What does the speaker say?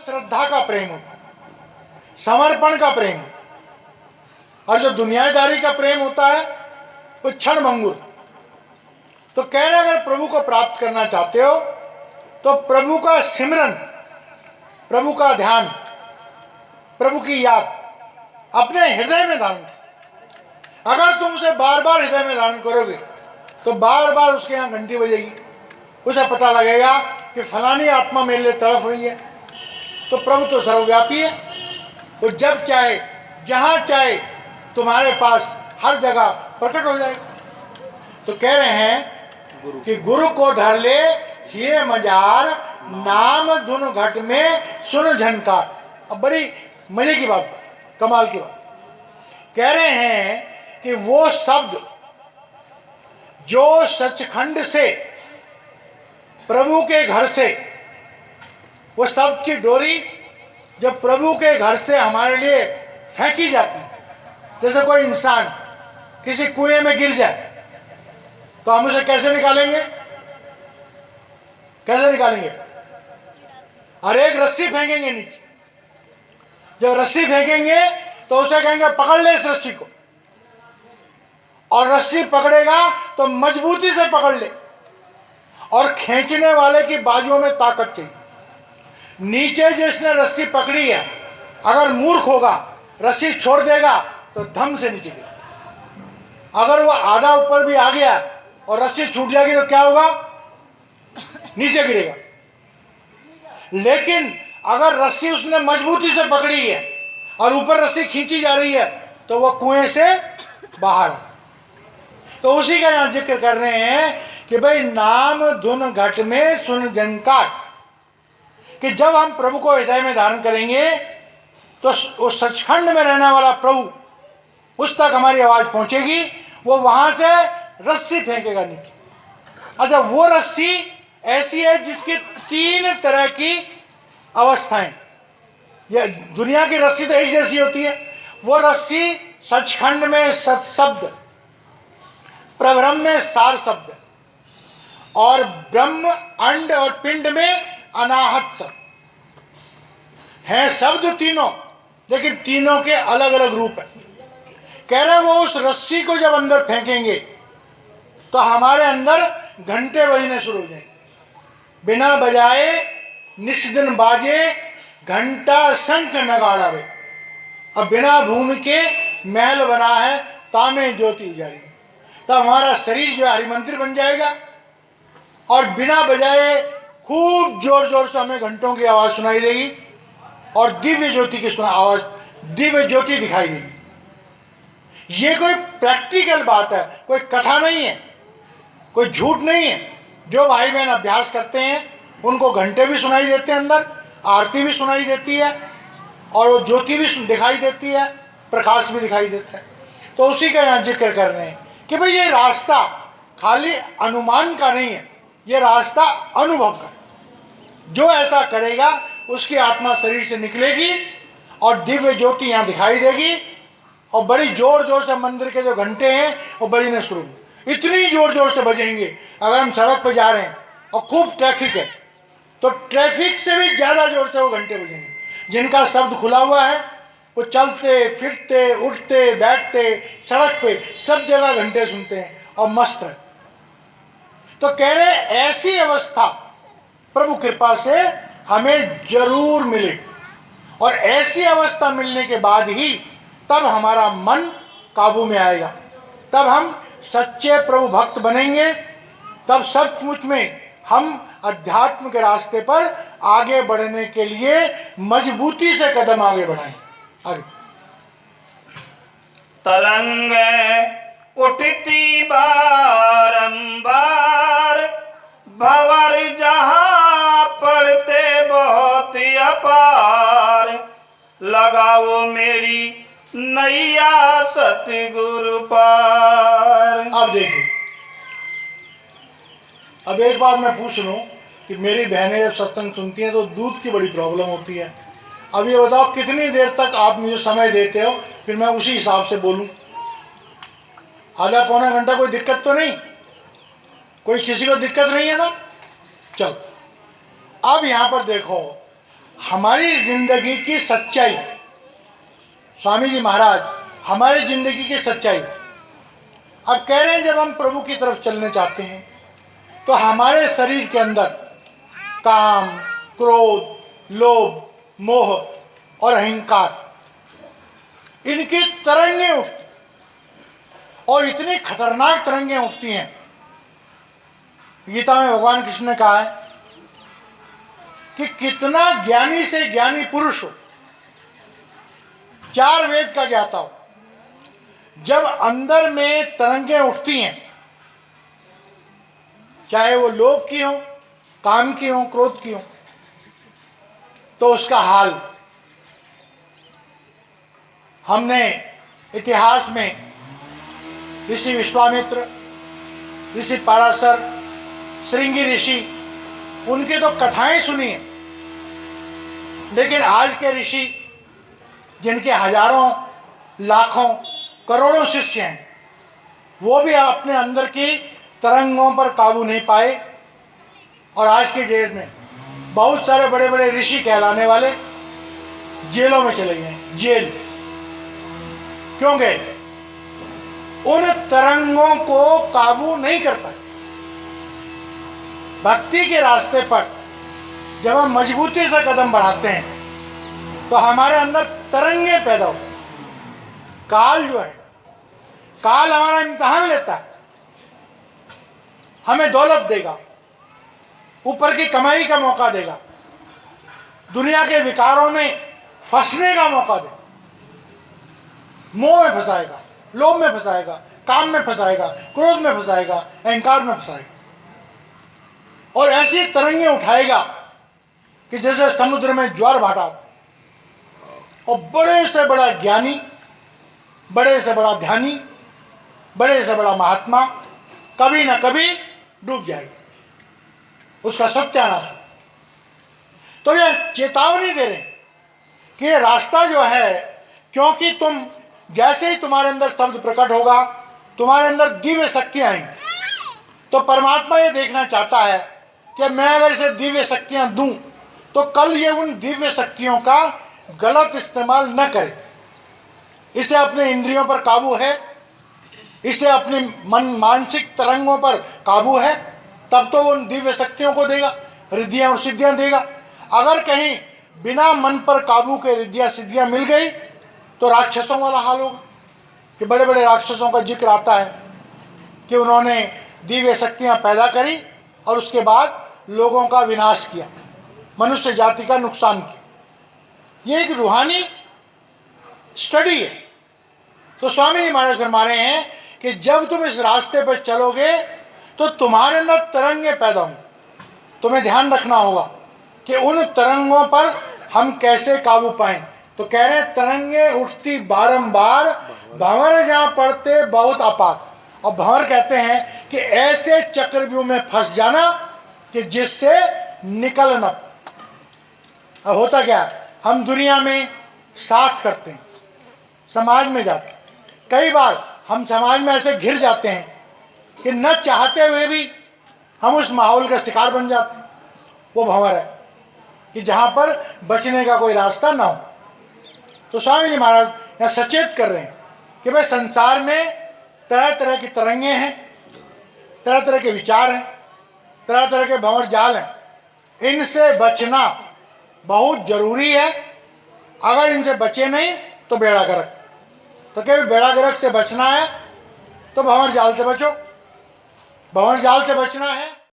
श्रद्धा का प्रेम होता है, समर्पण का प्रेम, और जो दुनियादारी का प्रेम होता है वो क्षण भंगुर। तो कह रहे अगर प्रभु को प्राप्त करना चाहते हो तो प्रभु का सिमरन, प्रभु का ध्यान, प्रभु की याद अपने हृदय में धारण करो। अगर तुम उसे बार बार हृदय में धारण करोगे तो बार बार उसके यहाँ घंटी बजेगी, उसे पता लगेगा कि फलानी आत्मा मेरे लिए तड़फ रही है। तो प्रभु तो सर्वव्यापी है, वो जब चाहे जहाँ चाहे तुम्हारे पास हर जगह प्रकट हो जाएगा। तो कह रहे हैं कि गुरु को धर ले ये मजार, नाम धुन घट में सुन झनकार। अब बड़ी मजे की बात, कमाल की बात कह रहे हैं कि वो शब्द जो सचखंड से, प्रभु के घर से, वो शब्द की डोरी जब प्रभु के घर से हमारे लिए फेंकी जाती है, जैसे कोई इंसान किसी कुएं में गिर जाए तो हम उसे कैसे निकालेंगे? कैसे निकालेंगे? और एक रस्सी फेंकेंगे नीचे। जब रस्सी फेंकेंगे तो उसे कहेंगे पकड़ ले इस रस्सी को, और रस्सी पकड़ेगा तो मजबूती से पकड़ ले, और खींचने वाले की बाजुओं में ताकत चाहिए। नीचे जिसने रस्सी पकड़ी है अगर मूर्ख होगा, रस्सी छोड़ देगा तो धम से नीचे गिरेगा। अगर वो आधा ऊपर भी आ गया और रस्सी छूट जाएगी तो क्या होगा? नीचे गिरेगा। लेकिन अगर रस्सी उसने मजबूती से पकड़ी है और ऊपर रस्सी खींची जा रही है तो वो कुएं से बाहर। तो उसी का यहां जिक्र कर रहे हैं कि भाई नाम धुन घट में सुन झनकार, कि जब हम प्रभु को हृदय में धारण करेंगे तो उस सचखंड में रहने वाला प्रभु, उस तक हमारी आवाज पहुंचेगी। वो वहां से रस्सी फेंकेगा नीचे। अच्छा, वो रस्सी ऐसी है जिसकी 3 तरह की अवस्थाएं, ये दुनिया की रस्सी तो एक जैसी होती है। वो रस्सी सचखंड में सत्शब्द, प्रब्रह्म में सार शब्द, और ब्रह्म अंड और पिंड में अनाहत शब्द है। शब्द तीनों, लेकिन तीनों के अलग अलग रूप है। कह रहे वो उस रस्सी को जब अंदर फेंकेंगे तो हमारे अंदर घंटे बजने शुरू हो जाएंगे। बिना बजाए निस्दिन बाजे, घंटा शंख नगाड़ा वे। अब बिना भूमि के महल बना है, तामे ज्योति उजारी। तब हमारा शरीर जो है हरि मंदिर बन जाएगा, और बिना बजाए खूब जोर जोर से हमें घंटों की आवाज सुनाई देगी, और दिव्य ज्योति की आवाज, दिव्य ज्योति दिखाई देगी। ये कोई प्रैक्टिकल बात है, कोई कथा नहीं है, कोई झूठ नहीं है। जो भाई बहन अभ्यास करते हैं उनको घंटे भी सुनाई देते हैं, अंदर आरती भी सुनाई देती है, और वो ज्योति भी दिखाई देती है, प्रकाश भी दिखाई देता है। तो उसी का यहाँ जिक्र कर रहे हैं कि भाई ये रास्ता खाली अनुमान का नहीं है, ये रास्ता अनुभव का। जो ऐसा करेगा उसकी आत्मा शरीर से निकलेगी और दिव्य ज्योति यहाँ दिखाई देगी, और बड़ी जोर जोर से मंदिर के जो घंटे हैं वो बजने शुरू, इतनी जोर जोर से बजेंगे। अगर हम सड़क पर जा रहे हैं और खूब ट्रैफिक है तो ट्रैफिक से भी ज़्यादा जोर से वो घंटे बजेंगे। जिनका शब्द खुला हुआ है वो चलते फिरते उठते बैठते सड़क पे सब जगह घंटे सुनते हैं और मस्त है। तो कह रहे ऐसी अवस्था प्रभु कृपा से हमें जरूर मिले, और ऐसी अवस्था मिलने के बाद ही तब हमारा मन काबू में आएगा, तब हम सच्चे प्रभु भक्त बनेंगे, तब सचमुच में हम अध्यात्म के रास्ते पर आगे बढ़ने के लिए मजबूती से कदम आगे बढ़ाएं। आगे तरंग उठती बारंबार, भंवर जहां पड़ते बहुत अपार, लगाओ मेरी नैया सतगुरु पार। अब देखिए, अब एक बात मैं पूछ लूं कि मेरी बहनें जब सत्संग सुनती हैं तो दूध की बड़ी प्रॉब्लम होती है। अब ये बताओ कितनी देर तक आप मुझे समय देते हो, फिर मैं उसी हिसाब से बोलूं। आधा पौना घंटा कोई दिक्कत तो नहीं, कोई किसी को दिक्कत नहीं है ना? चलो अब यहाँ पर देखो, हमारी जिंदगी की सच्चाई, स्वामी जी महाराज हमारी जिंदगी की सच्चाई अब कह रहे हैं, जब हम प्रभु की तरफ चलने चाहते हैं तो हमारे शरीर के अंदर काम, क्रोध, लोभ, मोह और अहंकार, इनकी तरंगें उठती, और इतनी खतरनाक तरंगें उठती हैं। गीता में भगवान कृष्ण ने कहा है कि कितना ज्ञानी से ज्ञानी पुरुष हो, 4 वेद का ज्ञाता हो, जब अंदर में तरंगें उठती हैं, चाहे वो लोभ की हो, काम की हो, क्रोध की हो, तो उसका हाल हमने इतिहास में ऋषि विश्वामित्र, ऋषि पाराशर, श्रृंगी ऋषि, उनकी तो कथाएं सुनी हैं। लेकिन आज के ऋषि, जिनके हजारों, लाखों, करोड़ों शिष्य हैं, वो भी अपने अंदर की तरंगों पर काबू नहीं पाए। और आज की डेट में बहुत सारे बड़े बड़े ऋषि कहलाने वाले जेलों में चले गए, जेल। क्यों गए? उन तरंगों को काबू नहीं कर पाए। भक्ति के रास्ते पर जब हम मजबूती से कदम बढ़ाते हैं तो हमारे अंदर तरंगे पैदा होती हैं। काल जो है, काल हमारा इम्तिहान लेता है, हमें दौलत देगा, ऊपर की कमाई का मौका देगा, दुनिया के विकारों में फंसने का मौका देगा, मोह में फंसाएगा, लोभ में फंसाएगा, काम में फंसाएगा, क्रोध में फंसाएगा, अहंकार में फंसाएगा, और ऐसी तरंगे उठाएगा कि जैसे समुद्र में ज्वार भाटा। और बड़े से बड़ा ज्ञानी, बड़े से बड़ा ध्यानी, बड़े से बड़ा महात्मा कभी ना कभी डूब जाएगा, उसका सत्यानाश। तो यह चेतावनी दे रहे हैं कि ये रास्ता जो है, क्योंकि तुम जैसे ही तुम्हारे अंदर शब्द प्रकट होगा, तुम्हारे अंदर दिव्य शक्तियां आएंगी, तो परमात्मा ये देखना चाहता है कि मैं अगर इसे दिव्य शक्तियां दूं तो कल ये उन दिव्य शक्तियों का गलत इस्तेमाल न करे। इसे अपने इंद्रियों पर काबू है, इसे अपनी मन मानसिक तरंगों पर काबू है, तब तो वो उन दिव्य शक्तियों को देगा, रिद्धियां और सिद्धियां देगा। अगर कहीं बिना मन पर काबू के रिद्धियां सिद्धियां मिल गई तो राक्षसों वाला हाल होगा। कि बड़े बड़े राक्षसों का जिक्र आता है कि उन्होंने दिव्य शक्तियां पैदा करी और उसके बाद लोगों का विनाश किया, मनुष्य जाति का नुकसान किया। ये एक रूहानी स्टडी है। तो स्वामी जी महाराज फरमा रहे हैं कि जब तुम इस रास्ते पर चलोगे तो तुम्हारे अंदर तरंगे पैदा होंगी। तुम्हें ध्यान रखना होगा कि उन तरंगों पर हम कैसे काबू पाएं। तो कह रहे हैं तरंगे उठती बारंबार, भंवर जहां पड़ते बहुत अपार। और भंवर कहते हैं कि ऐसे चक्रव्यूह में फंस जाना कि जिससे निकल न। अब होता क्या, हम दुनिया में साथ करते हैं, समाज में जाते हैं, कई बार हम समाज में ऐसे घिर जाते हैं कि न चाहते हुए भी हम उस माहौल का शिकार बन जाते हैं। वो भंवर है कि जहाँ पर बचने का कोई रास्ता ना हो। तो स्वामी जी महाराज यहाँ सचेत कर रहे हैं कि भाई संसार में तरह तरह की तरंगे हैं, तरह तरह के विचार हैं, तरह तरह के भंवर जाल हैं। इनसे बचना बहुत जरूरी है। अगर इनसे बचे नहीं तो बेड़ा गर्क। तो कभी बेड़ा गर्क से बचना है तो भंवर जाल से बचो। भंवर जाल से बचना है